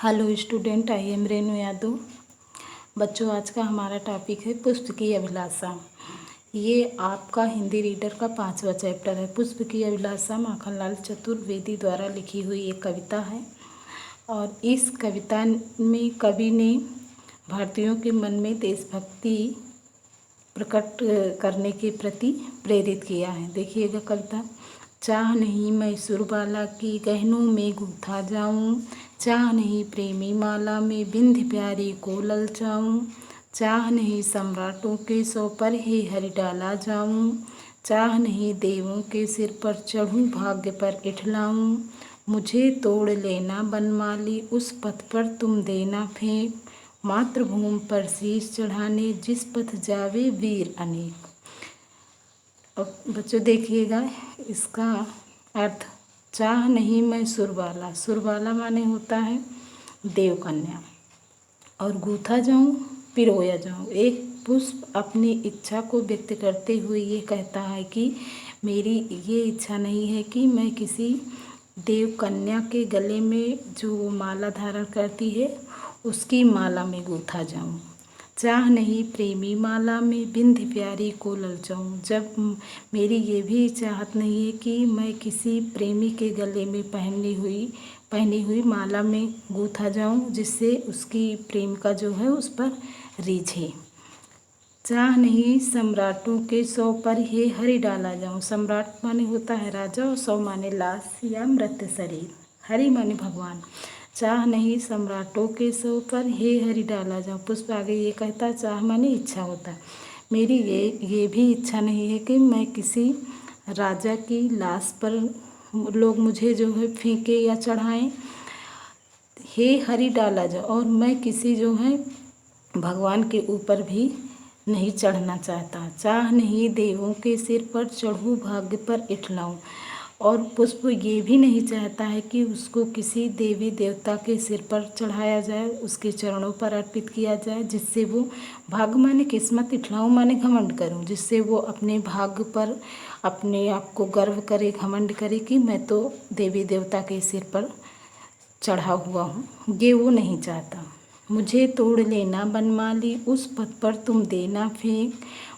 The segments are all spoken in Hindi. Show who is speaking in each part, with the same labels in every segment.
Speaker 1: Hello student, I am Renu Yadav. बच्चों, आज का हमारा टॉपिक है पुष्प की अभिलाषा। ये आपका हिंदी रीडर का 5वां चैप्टर है। पुष्प की अभिलाषा माखनलाल चतुर्वेदी द्वारा लिखी हुई एक कविता है और इस कविता में कवि ने भारतीयों के मन में देशभक्ति प्रकट करने के प्रति प्रेरित किया है। देखिएगा कविता। चाह नहीं मैं सुरबाला की गहनों में गूंथा जाऊं, चाह नहीं प्रेमी माला में बिंध प्यारी को ललचाऊं, चाह नहीं सम्राटों के सौ पर ही हरि डाला जाऊं, चाह नहीं देवों के सिर पर चढ़ूं भाग्य पर इठलाऊं, मुझे तोड़ लेना बनमाली उस पथ पर तुम देना फेंक, मातृभूमि पर शीश चढ़ाने जिस पथ जावे वीर अनेक। अब बच्चों देखिएगा इसका अर्थ। चाह नहीं मैं सुरबाला, सुरबाला माने होता है देवकन्या, और गूंथा जाऊं पिरोया जाऊं। एक पुष्प अपनी इच्छा को व्यक्त करते हुए ये कहता है कि मेरी ये इच्छा नहीं है कि मैं किसी देवकन्या के गले में जो माला धारण करती है उसकी माला में गूंथा जाऊं। चाह नहीं प्रेमी माला में बिंध प्यारी को ललचाऊं। जब मेरी ये भी चाहत नहीं है कि मैं किसी प्रेमी के गले में पहनी हुई माला में गूंथा जाऊं जिससे उसकी प्रेमिका जो है उस पर रीझे। चाह नहीं सम्राटों के सौ पर ही हरि डाला जाऊं। सम्राट माने होता है राजा और सौ माने लाश या मृत शरीर, हरि माने भगवान। चाह नहीं सम्राटों के सौ पर हे हरि डाला जाऊं। पुष्प आगे ये कहता है चाह माने इच्छा होता है। मेरी ये भी इच्छा नहीं है कि मैं किसी राजा की लाश पर लोग मुझे जो है फेंके या चढ़ाएं, हे हरि डाला जाओ। और मैं किसी जो है भगवान के ऊपर भी नहीं चढ़ना चाहता। चाह नहीं देवों के सिर पर चढ़ूं भाग्य पर इठलाऊं। और पुष्प ये भी नहीं चाहता है कि उसको किसी देवी देवता के सिर पर चढ़ाया जाए, उसके चरणों पर अर्पित किया जाए, जिससे वो भाग्य माने किस्मत, इठलाऊं माने घमंड करूं, जिससे वो अपने भाग्य पर अपने आप को गर्व करे, घमंड करे कि मैं तो देवी देवता के सिर पर चढ़ा हुआ हूँ। ये वो नहीं चाहता। मुझे तोड़ लेना बनमाली उस पथ पर तुम देना फेंक,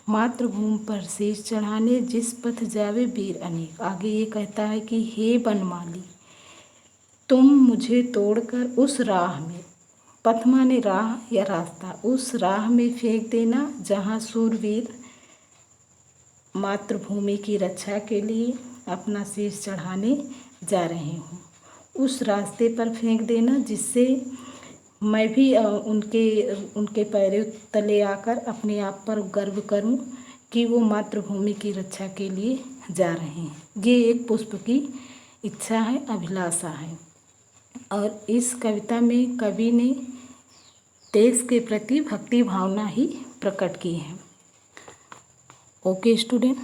Speaker 1: मातृभूमि पर शीश चढ़ाने जिस पथ जावे वीर अनेक। आगे ये कहता है कि हे बनमाली, तुम मुझे तोड़कर उस राह में, पथ माने राह या रास्ता, उस राह में फेंक देना जहाँ सूरवीर मातृभूमि की रक्षा के लिए अपना शीश चढ़ाने जा रहे हों। उस रास्ते पर फेंक देना जिससे मैं भी उनके पैरों तले आकर अपने आप पर गर्व करूं कि वो मातृभूमि की रक्षा के लिए जा रहे हैं। ये एक पुष्प की इच्छा है, अभिलाषा है। और इस कविता में कवि ने देश के प्रति भक्ति भावना ही प्रकट की है। Okay student.